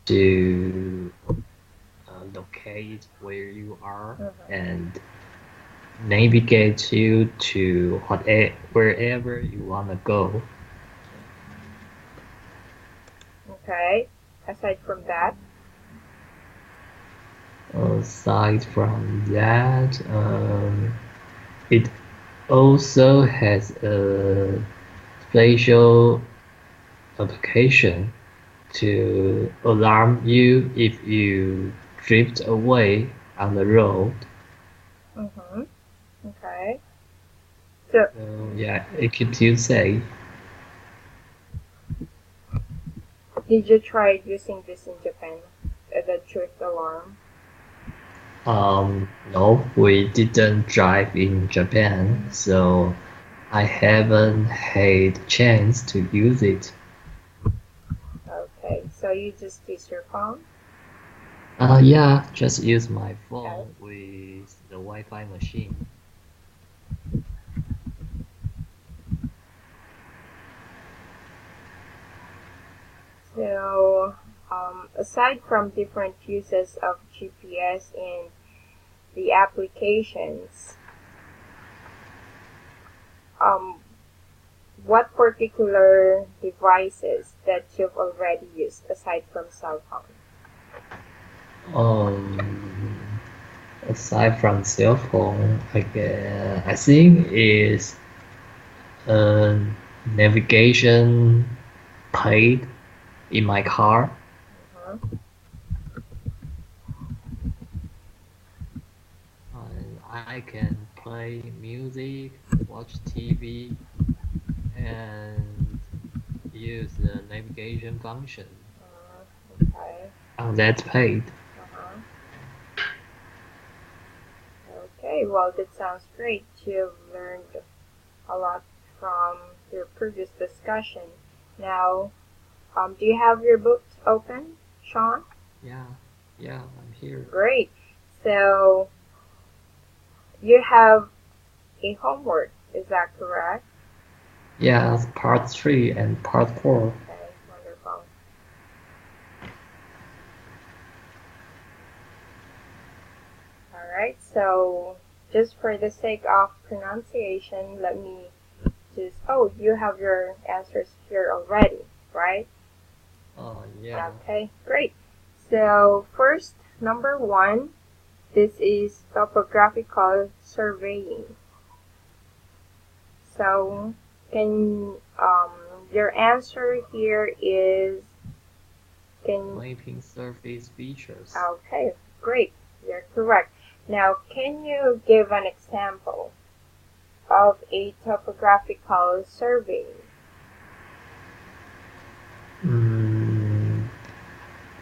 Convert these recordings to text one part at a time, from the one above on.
to locate where you are Mm-hmm. and navigate you to wherever you want to go. Okay. Aside from that. Aside from that, it also has a spatial application to alarm you if you drift away on the road. Mm-hmm. Okay. So, So yeah, it could you say. did you try using this in Japan? The drift alarm? No, we didn't drive in Japan, so I haven't had chance to use it. Okay. So you just use your phone? Yeah, just use my Okay. phone with the Wi-Fi machine. So, aside from different uses of GPS and the applications, um, what particular devices that you've already used aside from cell phone? Um, Aside from cell phone, I think is a navigation pad in my car. Mhm. And I can play music, watch TV, and use the navigation function Okay. on that page. Uh-huh. Okay. Well, that sounds great. You've learned a lot from your previous discussion. Now, do you have your books open, Sean? Yeah, yeah, I'm here. Great. So you have a homework, is that correct? Yeah, part 3 and part 4. Okay, wonderful. Alright, so just for the sake of pronunciation, let me just, oh, you have your answers here already, right? Oh, yeah. Okay, great. So first, number one, this is topographical surveying. So can your answer here is can Mapping surface features. okay, great. You're correct. Now, can you give an example of a topographical survey? Mm,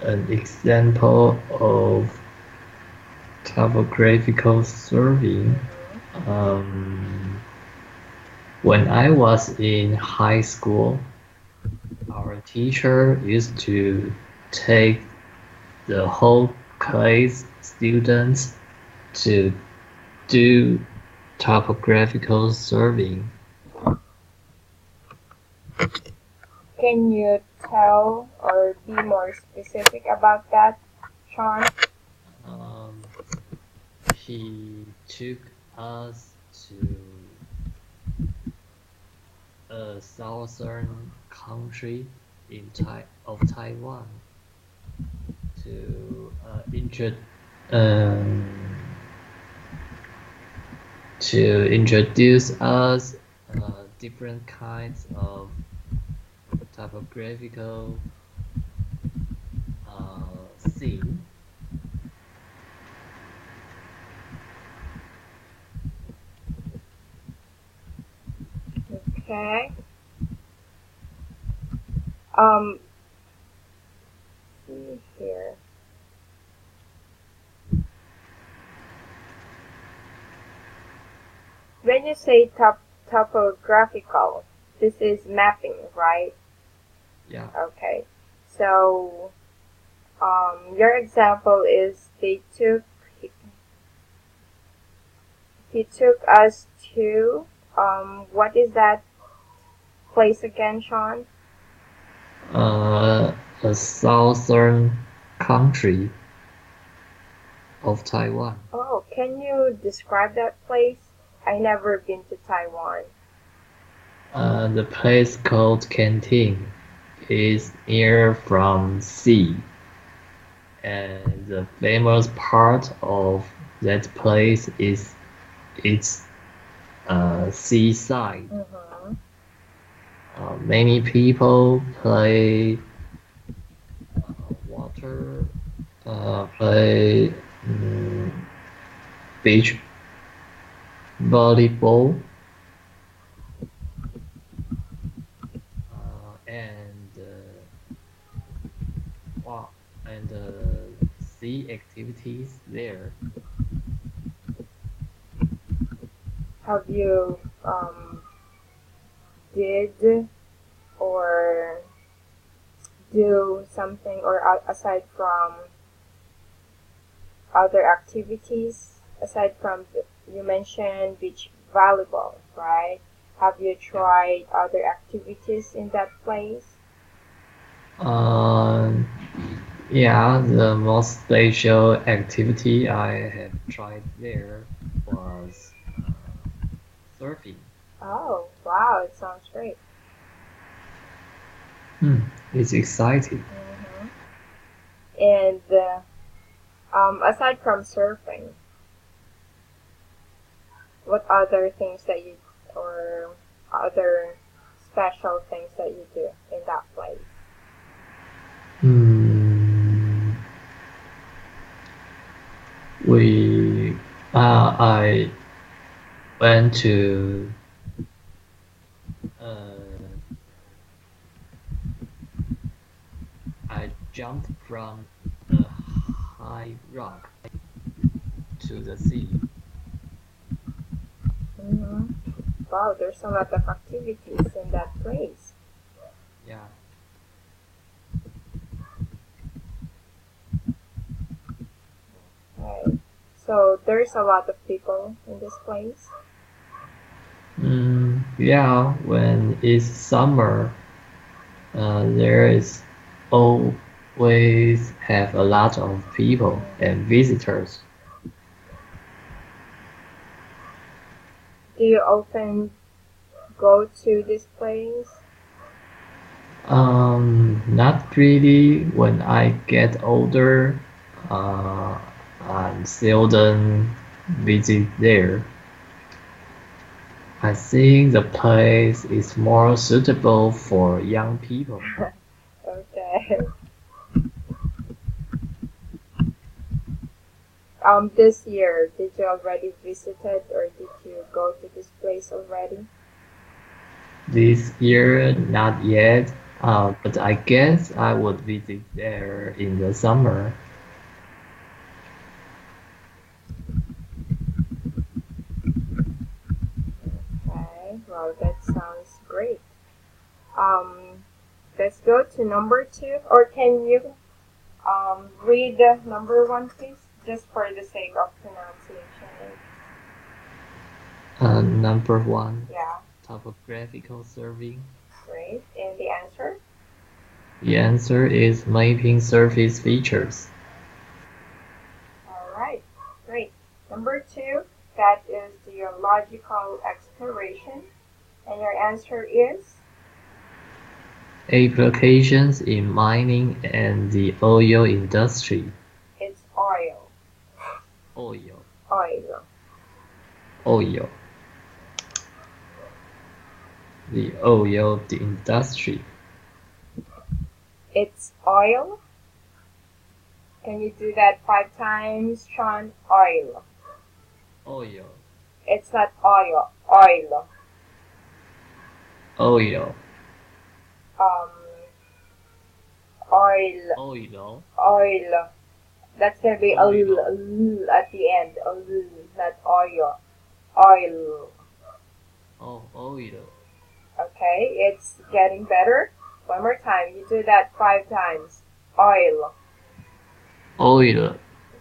an example of topographical surveying. Mm-hmm. Um, when I was in high school, our teacher used to take the whole class students to do topographical surveying. Can you tell or be more specific about that, Sean? Um, he took us to a southern country of Taiwan to um, introduce us different kinds of topographical scene. Okay. Um, see here. When you say topographical, this is mapping, right? Yeah. Okay. So, your example is he took us to what is that place again, Sean? A southern country of Taiwan. Oh, can you describe that place? I never been to Taiwan. The place called Canteen is near from sea, and the famous part of that place is its seaside. Mm-hmm. Many people play water, play beach volleyball, and wow, and sea activities there. Have you did or do something or aside from other activities aside from you mentioned beach volleyball, right? Have you Yeah. tried other activities in that place? Um, yeah, the most special activity I have tried there was surfing. Oh, wow, it sounds great. Hmm, it's exciting. Hmm. And aside from surfing, what other things that you or other special things that you do in that place? Hmm, we, I went to, uh, I jumped from a high rock to the sea. Hmm. Wow, there's a lot of activities in that place. Yeah. Right. So there's a lot of people in this place. Yeah, when it's summer, there is always have a lot of people and Hmm. visitors. Do you often go to this place? Not really. When I get older, uh, I seldom visit there. I think the place is more suitable for young people. Okay. This year, did you already visit it or did you go to this place already? This year, not yet, but I guess I would visit there in the summer. Okay, well, that sounds great. Um, let's go to number two, or can you read the number one, please, just for the sake of pronunciation? Number one, Yeah, topographical surveying. great. And the answer? The answer is mapping surface features. All right, great. Number two, that is geological exploration. And your answer is Applications in mining and the oil industry. it's oil. Oil, Oil. oil, the oil the industry. It's oil. Can you do that 5 times, Sean? Oil. Oil, It's not oil. Oil. oil, Um, oil. oil, Oil. That's gonna be a l, oil. l at the end. A l, not oil. Oil. Oh, oil, Okay, it's getting better. One more time. You do that 5 times. Oil. oil,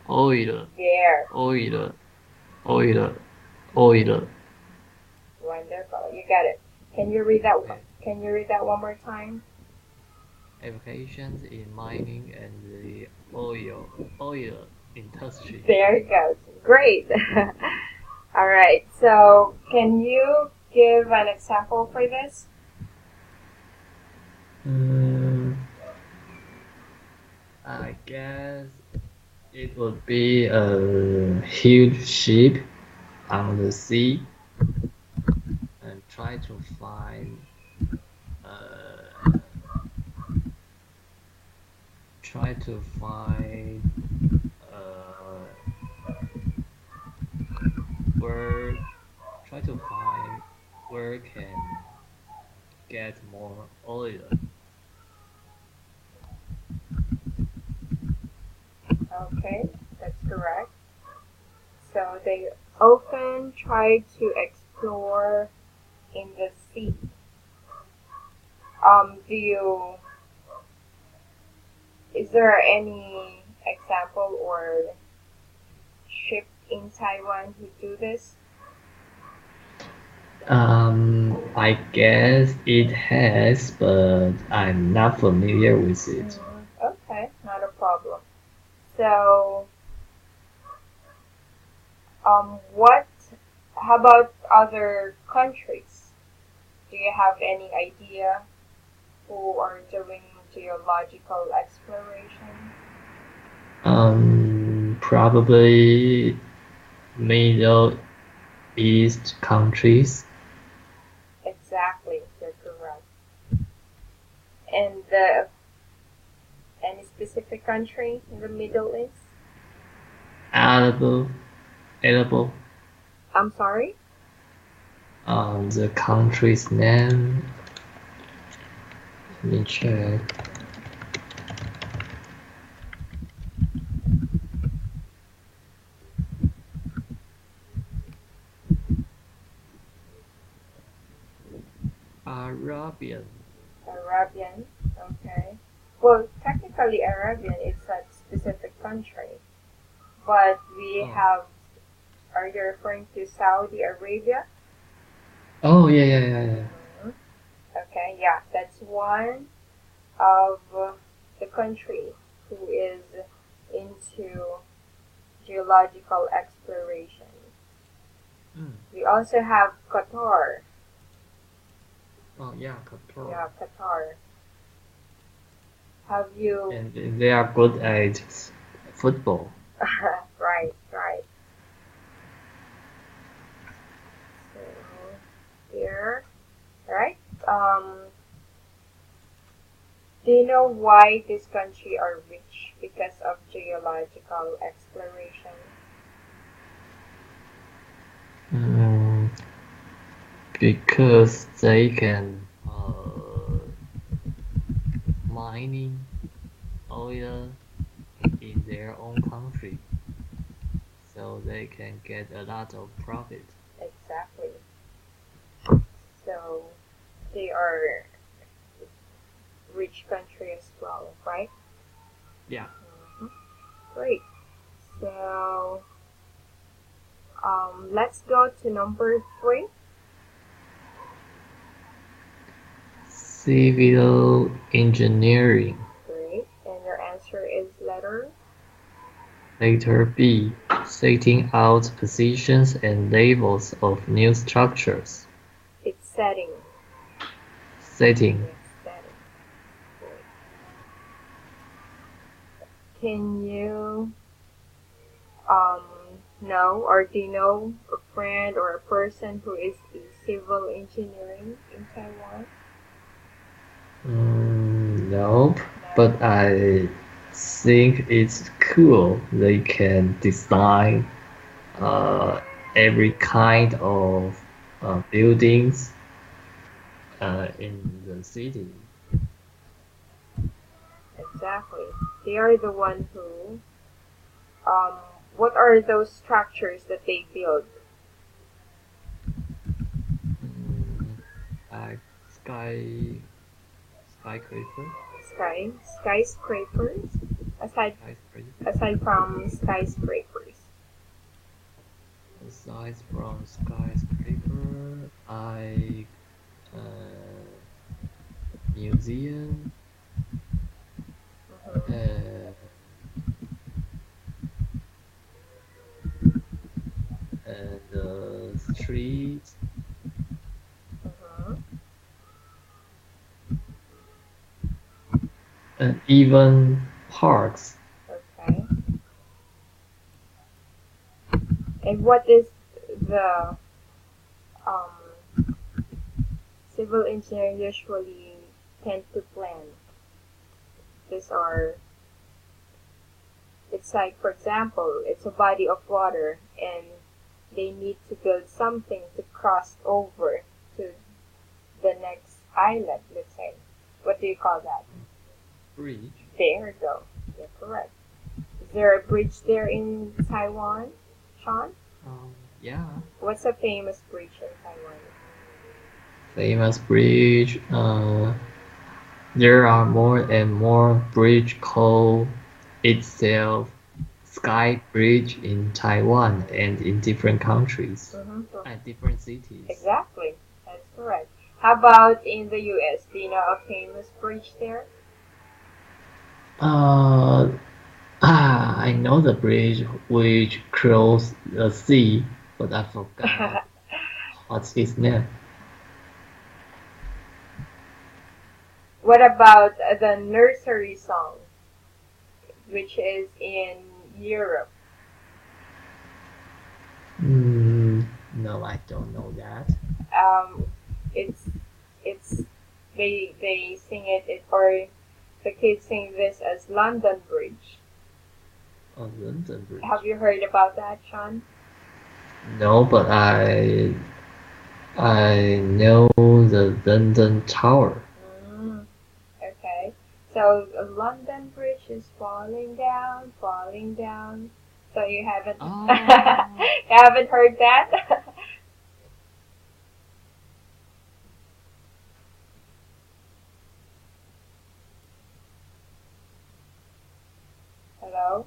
oil, There. oil, oil, oil. Wonderful. You got it. Can you read that? Okay. Can you read that one more time? applications in mining and the oil industry. There you go. Great. All right. So, can you give an example for this? Mm, I guess it would be a huge ship on the sea and uh, try to find uh, where try to find where can get more oil. Okay, that's correct. So they often try to explore in the sea. Do you? Is there any example or ship in Taiwan who do this? I guess it has, but I'm not familiar with it. Okay, not a problem. So, what? How about other countries? Do you have any idea who are doing geological exploration? Probably Middle East countries. Exactly, you're correct. And the any specific country in the Middle East? Arable, arable. I'm sorry. The country's name. Let me check. Arabian. Arabian. Okay. Well, technically, Arabian is a specific country, but we Oh. have. Are you referring to Saudi Arabia? Oh yeah. Mhm. Okay, yeah, that's one of the country who is into geological exploration. Mm. We also have Qatar. Oh yeah, Qatar. Yeah, Qatar. Have you? And they are good at football. Right, right. So here, right? Do you know why this country are rich because of geological exploration? Mm, because they can mining oil in their own country, so they can get a lot of profit. Exactly. So they are rich country as well, right? Yeah. Mhm. Great. So let's go to number three. Civil engineering. Great. And your answer is letter. Letter B. Setting out positions and labels of new structures. It's setting. Setting. Yes, setting. Great. Can you um know or do you know a friend or a person who is in civil engineering in Taiwan? Nope. No. But I think it's cool. They can design uh, every kind of buildings in the city. Exactly. They are the one who um what are those structures that they build? Mm, like skyscraper, Skyscrapers aside skyscraper. aside from skyscrapers. Aside from skyscraper, I uh, museum streets, Mm-hmm. and even parks. Okay. And what is the um, civil engineer usually tend to plan? These are, it's like, for example, it's a body of water and they need to build something to cross over to the next island, let's say. What do you call that? Bridge. There you go. You're correct. Is there a bridge there in Taiwan, Sean? Yeah, What's a famous bridge in Taiwan? famous bridge. There are more and more bridge called itself Sky Bridge in Taiwan and in different countries Mm-hmm. and different cities. Exactly. That's correct. How about in the US? Do you know a famous bridge there? Uh, I know the bridge which crosses the sea, but I forgot what's its name. What about the nursery song, which is in Europe? Mm, no, I don't know that. Um, it's it's they sing it or the kids sing this as London Bridge. Oh, London Have Bridge. you heard about that, Sean? No, but I know the London Tower. Mm, okay. So London Bridge is falling down, falling down. So you haven't Oh, you haven't heard that? Hello?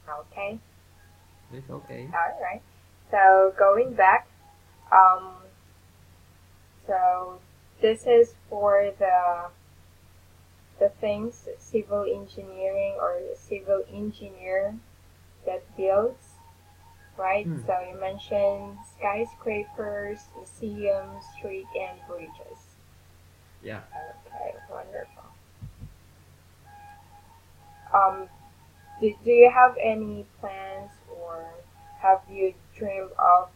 Okay. it's okay. All right. So going back, um, so this is for the the things civil engineering or civil engineer that builds, right? Hmm. So you mentioned skyscrapers, museums, street, and bridges. Yeah. Okay, wonderful. Um, do you have any plans or have you dreamed of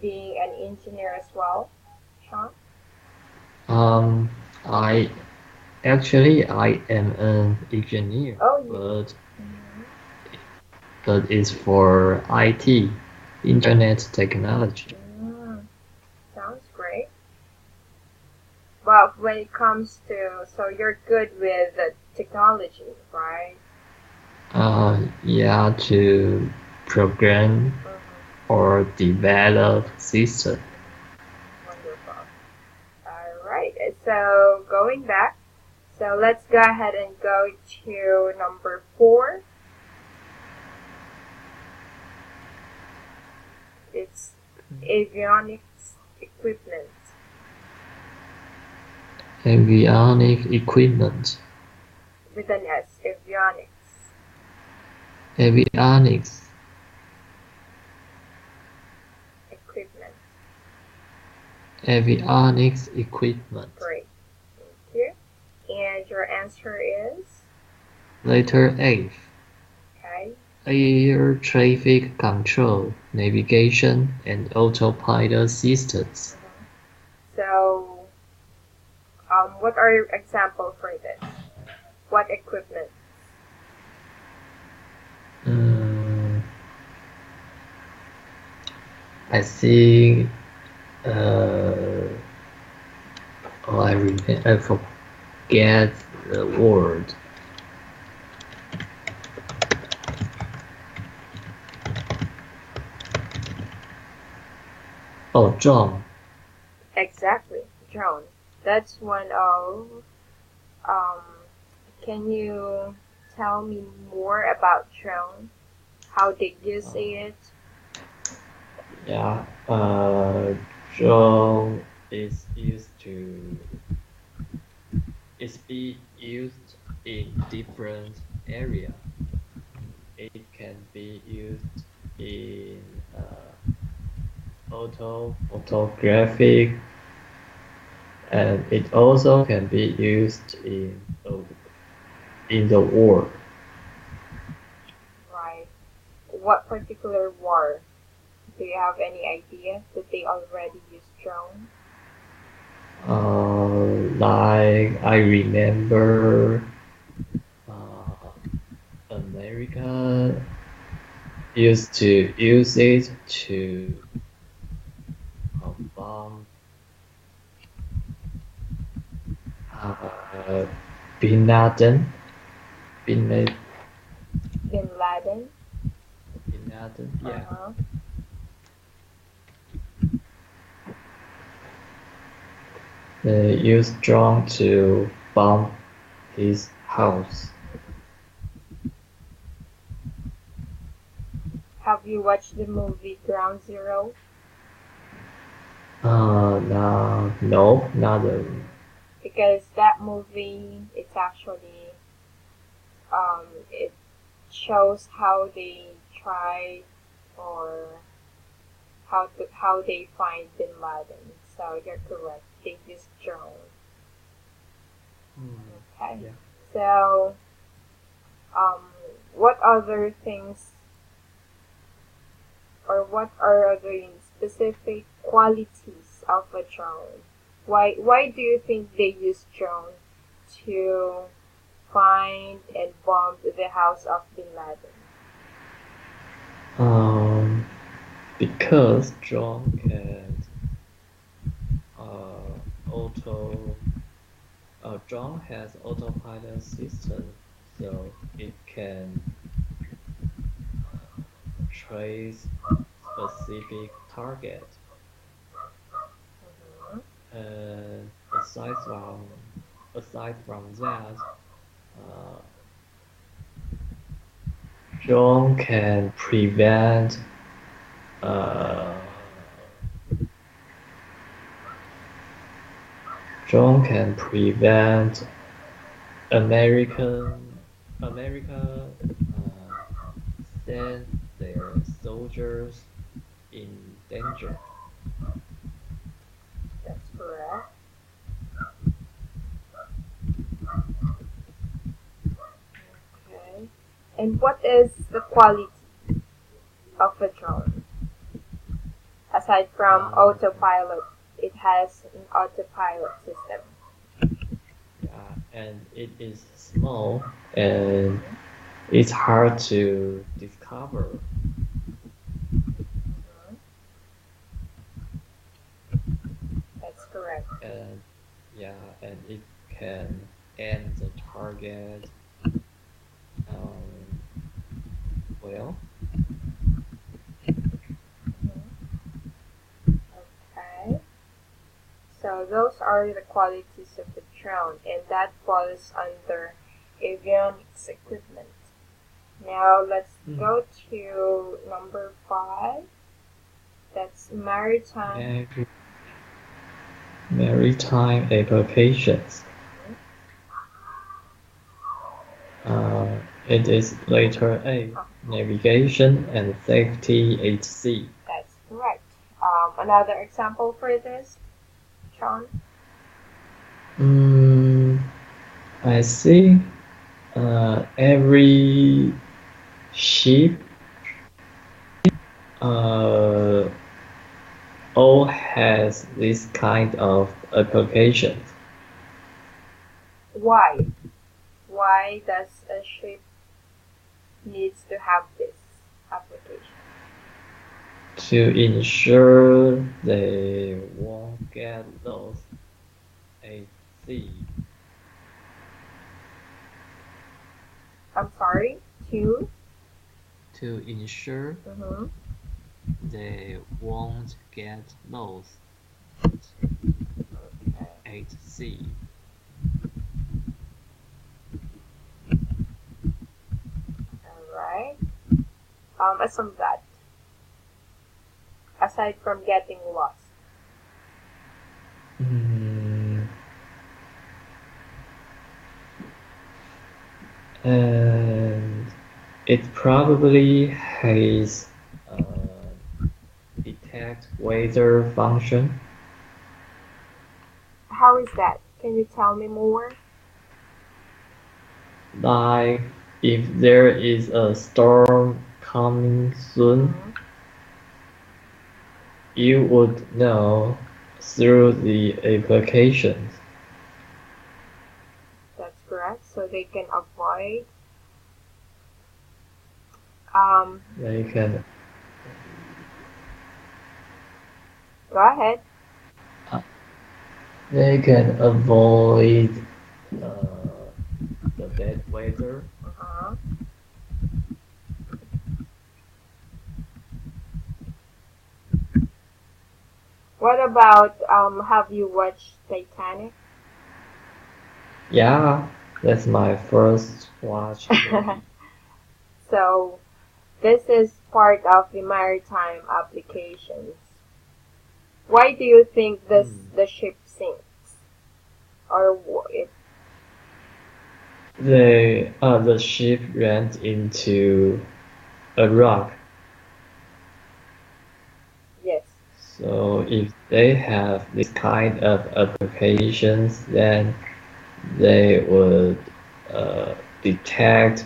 being an engineer as well, Sean? Um, I I am an engineer, Oh, you. but Mhm. it's for IT, internet technology. Mm, sounds great. Well, when it comes to, so you're good with the technology, right? Yeah, to program Mm-hmm. or develop system. Mm-hmm. Wonderful. All right. So going back, so let's go ahead and go to number 4. It's avionics equipment Avionic equipment. with an S. Avionics Avionics. equipment. Avionics equipment. Great. Thank you. And your answer is Letter A. okay. Air traffic control, navigation, and autopilot systems. Mm-hmm. So, what are your example for this? What equipment? Mm, I think. Oh, I forget the word. Oh, John. Exactly, drone. That's one of. Um, can you tell me more about drone? How they use Uh, it? yeah. John is used to is be used in different area. It can be used in photographic, and it also can be used in the war. Right. What particular war? Do you have any idea that they already use drone? Like I remember, uh, America used to use it to bomb uh, Bin Laden. Bin, La- Bin Laden. Bin Laden, Uh yeah. huh. They used drone to bomb his house. Have you watched the movie Ground Zero? No, no, not a, Mm, because that movie, it's actually it shows how they tried or how they find Bin Laden. So you're correct. They use drone. hmm, Okay. yeah. So um, what other things or what are the specific qualities of a drone? Why do you think they use drone to find and bomb the house of Bin Laden? Um, because drone can uh, auto drone has autopilot system, so it can trace specific target. Mhm. And aside from that, uh, drone can uh, prevent American America sent their soldiers in danger. That's correct. Okay. And what is the quality of a drone? Aside from Uh, autopilot, it has an autopilot system. yeah, and it is small and it's hard to discover. Mhm. That's correct. And yeah, and it can aim the target um, well. Mhm. Okay. So those are the qualities of the drone, and that falls under avionics equipment. Now let's Hmm. go to number 5. That's maritime. Mari- Maritime applications. Mhm. It is letter A, Oh, navigation and safety HC. that's correct. Another example for this, Sean? Mm, I see. Every ship uh, all has this kind of applications Why? Why does a ship needs to have this application? to ensure they won't get lost at sea. I'm sorry, two. To ensure Mm-hmm. they won't get lost Okay. at sea. All right. Assume that aside from getting lost. Mm, and it probably has detect weather function. How is that? Can you tell me more? Like if there is a storm coming soon, Mm-hmm. you would know through the applications. That's correct. So they can avoid. Um, They can Go ahead. they can avoid uh, the bad weather. Uh-huh. What about have you watched Titanic? Yeah, that's my first watch movie. So this is part of the maritime applications. Why do you think this Hmm. the ship sinks? Or it The ship ran into a rock. yes. So if they have this kind of applications, then they would detect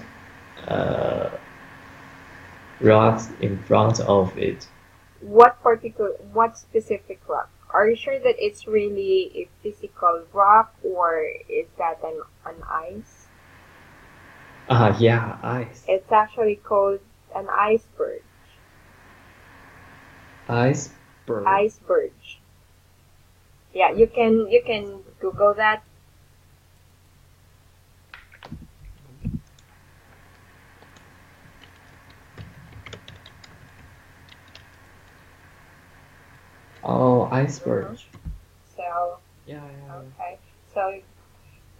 uh, rocks in front of it. What specific rock? Are you sure that it's really a physical rock or is that an ice? Yeah, ice. It's actually called an iceberg. Iceberg. Iceberg. Yeah, you can Iceberg. Google that. Oh, iceberg. Hmm. So Yeah, yeah, yeah. okay, so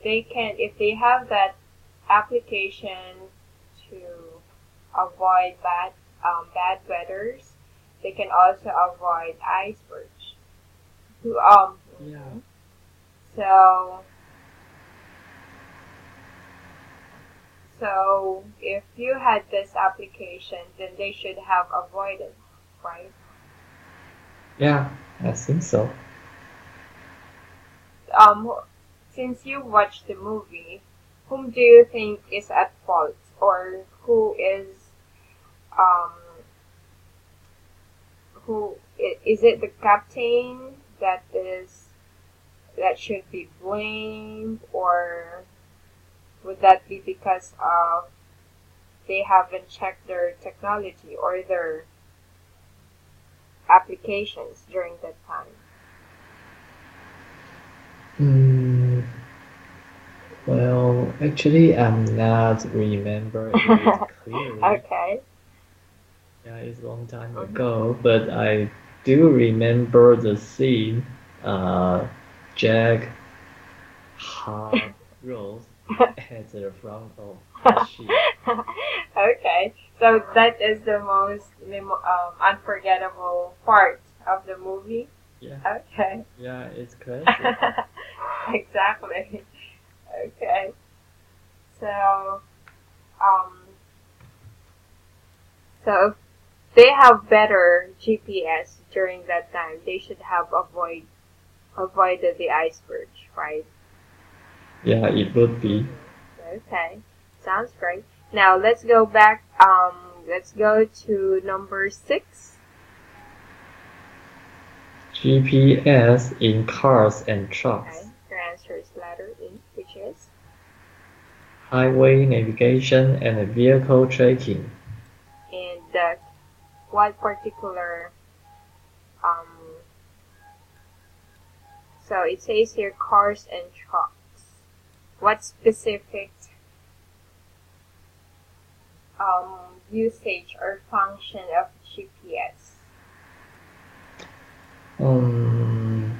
they can if they have that application to avoid bad weathers, they can also avoid icebergs. Yeah. So So if you had this application, then they should have avoided, right? Yeah, I think so. Um, since you watched the movie, whom do you think is at fault, or um is it the captain that should be blamed, or would that be because of they haven't checked their technology or their applications during that time? Mm, well, actually, I'm not remember it clearly. Okay. Yeah, it's a long time Hmm. ago, but I do remember the scene. Jack hard roles at the front of the ship. Okay, so that is the most unforgettable part of the movie. Yeah, Okay. yeah, it's classic. Exactly. Okay. So, um, so if they have better GPS during that time, they should have avoided the iceberg, right? Yeah, it would be. Mm-hmm. Okay. Sounds great. Now let's go back. Let's go to number 6. GPS in cars and Okay. trucks. Your answer is letter E, which is, Highway navigation and vehicle tracking. and what particular um. So it says here cars and trucks. What specific usage or function of GPS? Um,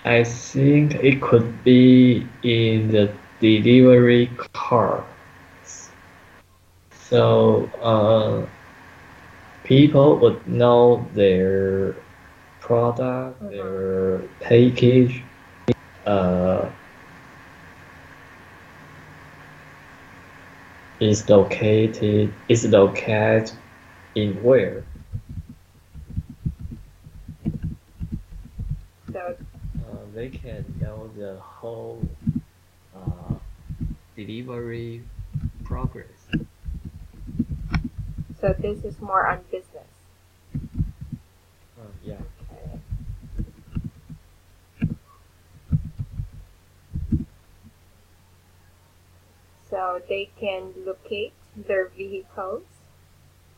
I think it could be in the delivery cars. So, people would know their product, Mm-hmm. their package, uh, is located in where. So They can know the whole uh, delivery progress. so this is more on business. Yeah. Okay. So they can locate their vehicles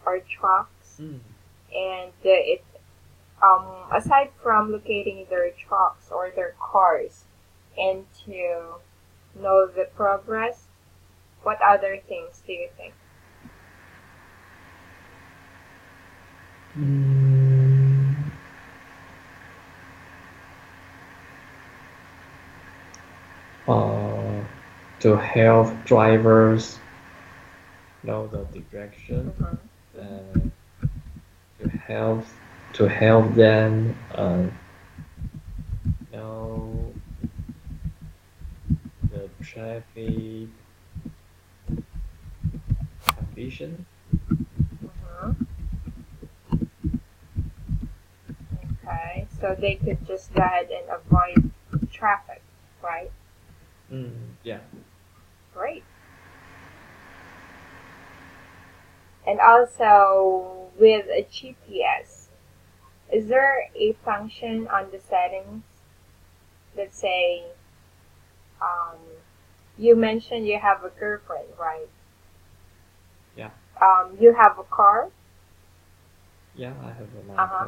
or trucks, Mm. and it aside from locating their trucks or their cars and to know the progress, what other things do you think? Mm, uh, to help drivers know the direction Mm-hmm. and to help them know the traffic condition. Mm-hmm. Okay, so they could just go ahead and avoid traffic, right? Yeah. Great. And also with a GPS, is there a function on the settings that say, um, you mentioned you have a girlfriend, right? Yeah. You have a car. Yeah, I have my Uh huh.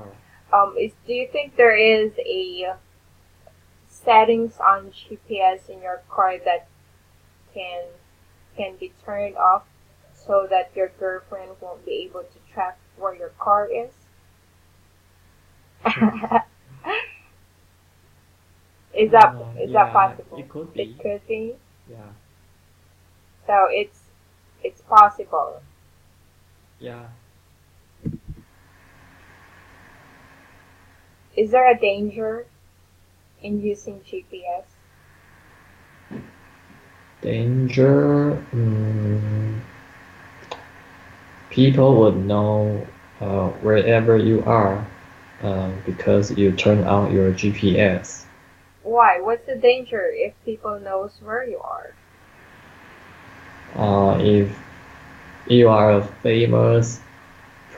car. Do you think there is a settings on GPS in your car that can can be turned off so that your girlfriend won't be able to track where your car is? Is that Yeah, possible? it could It be. could be. Yeah. So it's possible. Yeah. Is there a danger in using GPS? Danger. People would know wherever you are because you turn on your GPS. Why? What's the danger if people knows where you are? If you are a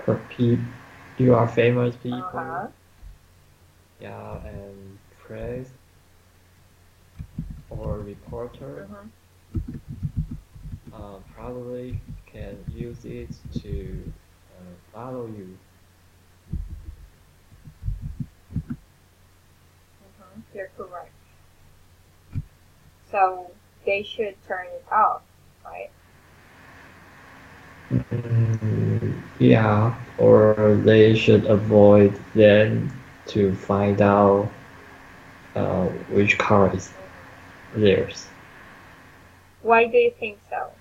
per pe- you are famous people, Uh-huh. yeah, and press or reporter Mm-hmm. probably can use it to follow you. Mm-hmm. You're correct. So they should turn it off, right? Yeah, or they should avoid them to find out which car is Mm-hmm. theirs. Why do you think so?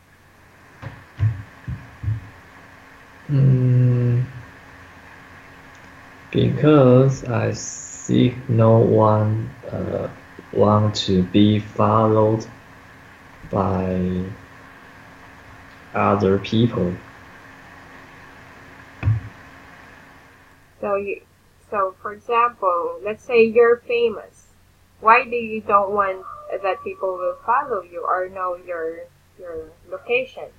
Mm, because I see no one want to be followed by other people. So so for example, let's say you're famous. Why do you don't want that people will follow you or know your location?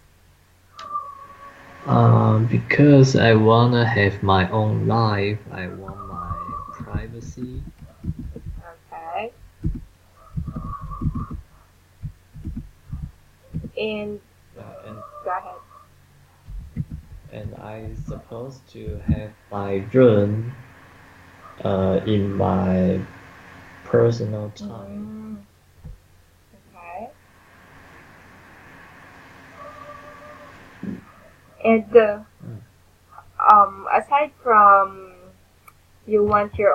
Because I wanna have my own life. I want my privacy. Okay. And Yeah, go ahead. and I supposed to have my room in my personal time. Mm, okay. And Mm. aside from you want your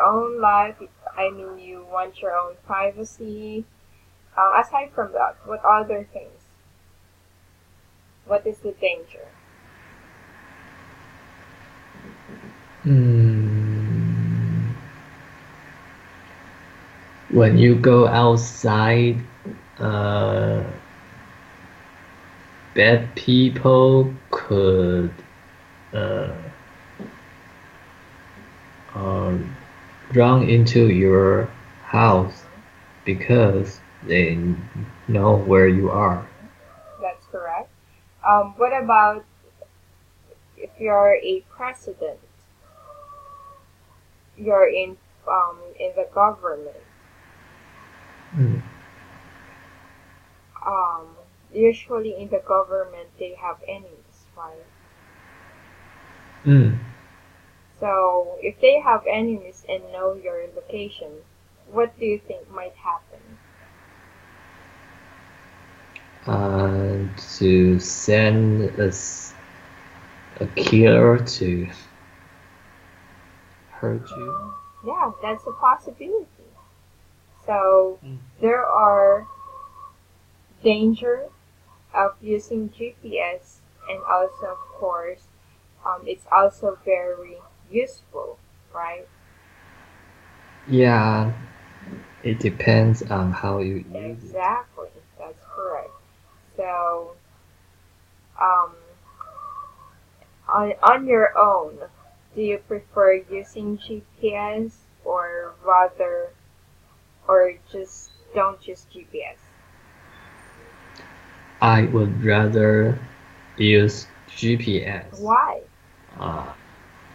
own life. I mean, you want your own privacy. Aside from that, what other things? What is the danger? Mm. When you go outside, uh, bad people could uh, um, run into your house because they know where you are. That's correct. What about if you're a president? You're in the government. Mm. Um, Usually in the government they have enemies, right? Mm. So if they have enemies and know your location, what do you think might happen? To send a killer to hurt you. Yeah, that's a possibility. So Mm. there are danger of using GPS, and also, of course, it's also very useful, right? Yeah, it depends on how you use it. Exactly, that's correct. So, um, on your own, do you prefer using GPS or rather, or just don't use GPS? I would rather use GPS. Why? Uh,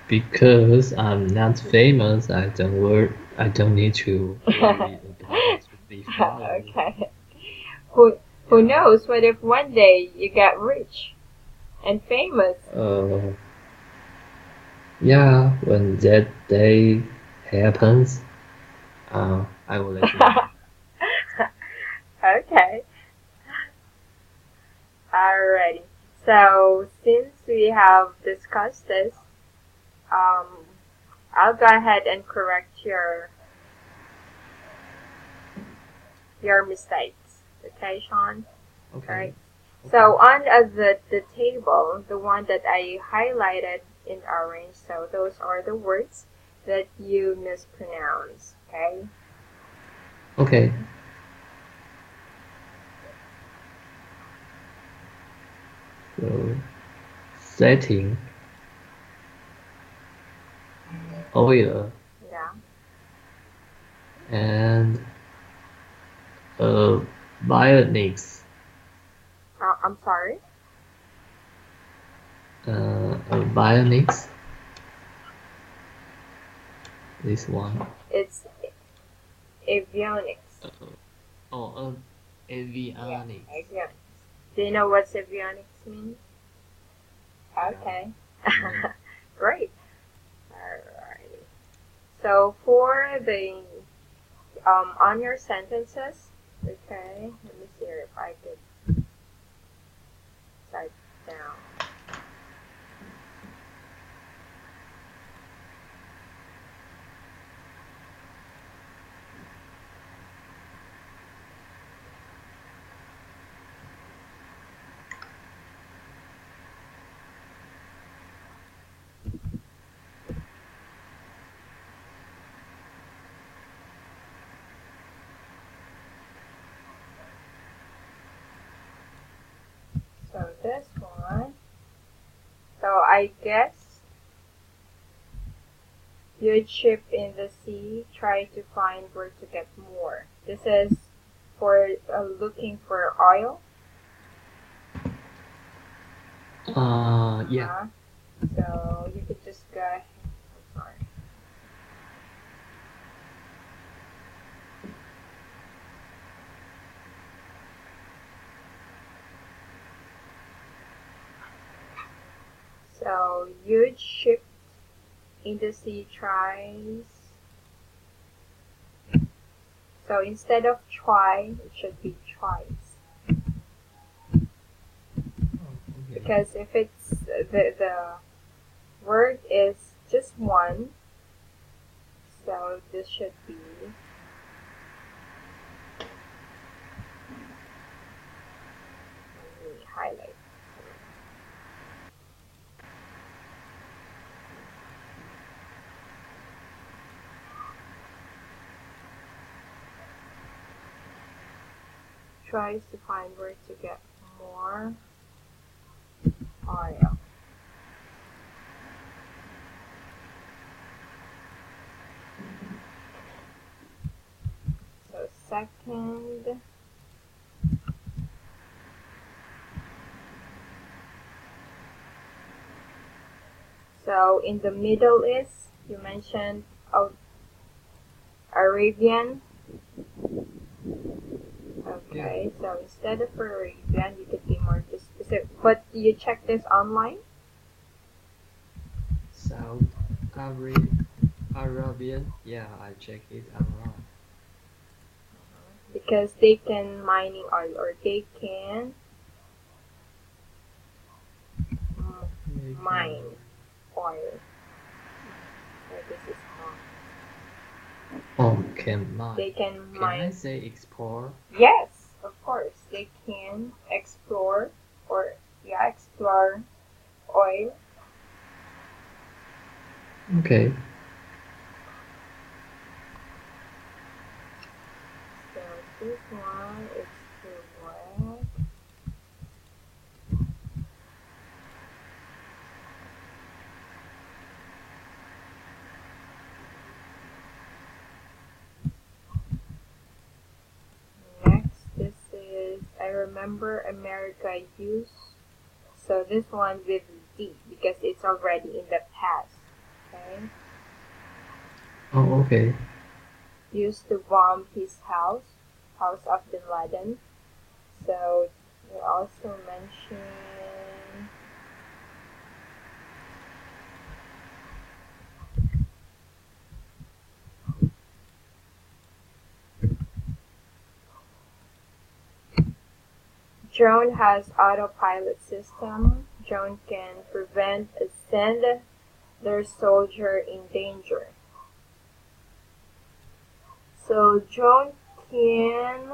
because I'm not famous, I don't need to worry about to be followed. Okay. Who who Yeah. knows? What if one day you get rich and famous? Uh, yeah, when that day happens, I will let you know. Okay. Alrighty. So since we have discussed this, um, I'll go ahead and correct your mistakes. Okay, Sean? Okay. Alright. Okay. So on the table, the one that I highlighted in orange, so those are the words that you mispronounce. Okay? Okay. setting, oil, Yeah. and bionics. I'm sorry. Bionics. This one. It's avionics. Oh, Yeah, avionics. avionics. Do you know what avionics means? Yeah. Okay. No. Great. Alrighty. So for the on your sentences, okay. Let me see if I could type down. So this one. So I guess huge ship in the sea. Try to find where to get more. This is for looking for oil. Yeah. So you could just go. I'm sorry. So huge ship in the sea tries. So instead of try, it should be tries. Okay. Because if it's the word is just one, so this should be let me highlight. Tries to find where to get more oil. So second, so in the Middle East, you mentioned Arabian. Okay, so instead of Arabian, you could be more specific. But you check this online? South Arabian. Yeah, I check it online. Because they can mining oil or they can mine oil. So this is wrong. Oh, can mine. They can Can I mine. say explore? Yes, of course. They can explore or yeah, explore oil. Okay. So this one is correct. Next, this is I remember America use. So this one with D because it's already in the past. Okay. Oh, okay. Used to bomb his house of Bin Laden. So we also mention drone has autopilot system. Drone can prevent and send their soldier in danger. So drone can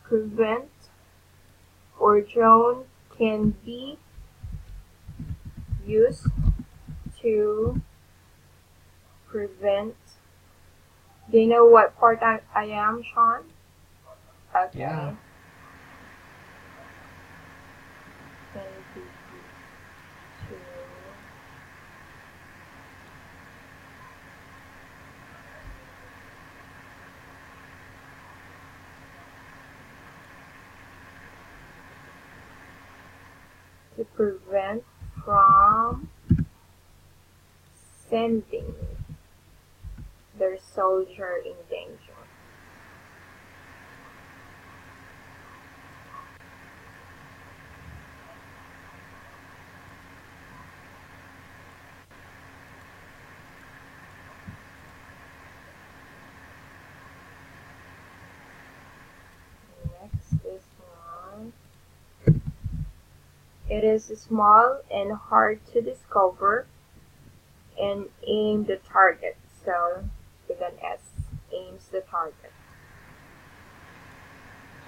prevent or drone can be used to prevent. Do you know what part I am, Sean? Okay. Yeah. Can be used to prevent from sending their soldier in danger. Next, this one. It is small and hard to discover and aim the target. So, with an S, aims the target.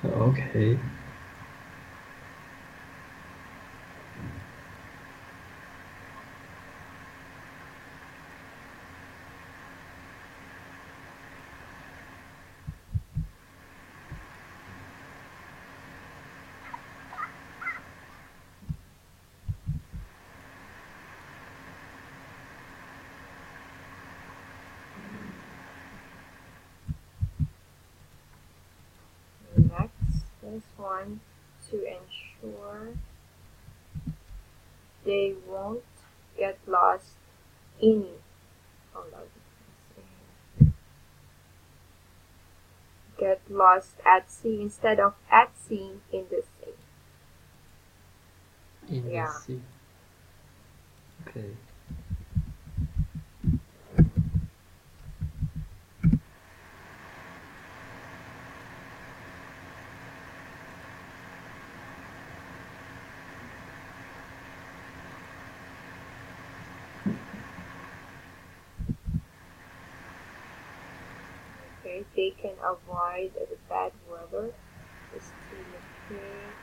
Okay. Next, this one, to ensure they won't get lost in, hold on, get lost at sea instead of at sea in the sea. In the Yeah. sea. Okay. Okay, they can avoid the bad weather. Is to locate.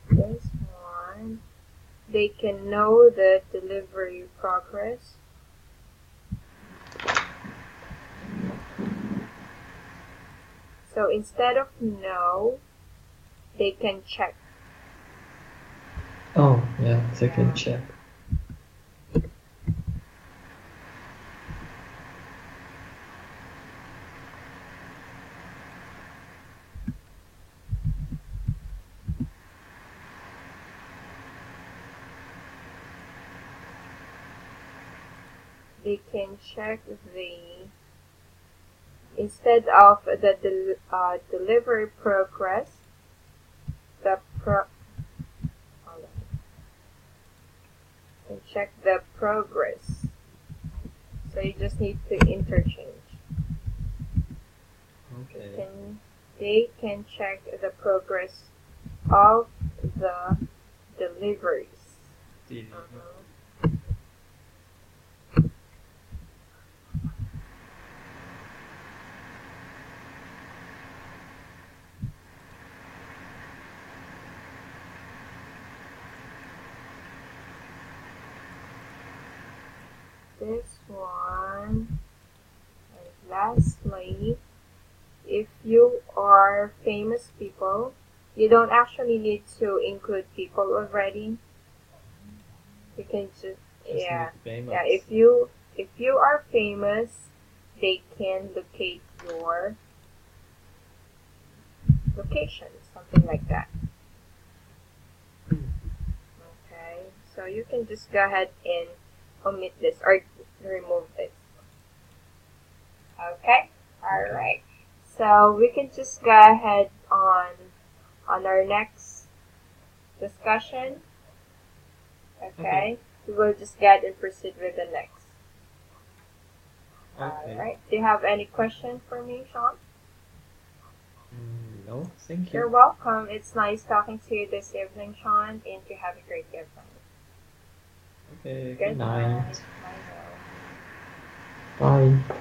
This one, they can know the delivery progress. So instead of know, they can check. Oh, yeah, they can Yeah. check. They can check instead of the delivery progress, the hold on. And check the progress. So you just need to interchange. Okay. They can check the progress of the deliveries. This one, and lastly, if you are famous people, you don't actually need to include people already. You can just yeah, need famous. yeah. If you are famous, they can locate your location, something like that. Okay, so you can just go ahead and omit this or remove this. Okay, all right. So we can just go ahead on our next discussion. Okay, we will just get and proceed with the next. Okay. All right. Do you have any question for me, Shaun? No, thank You're you. welcome. It's nice talking to you this evening, Shaun, and you have a great evening. Okay, Good good night. night. Bye now. Bye.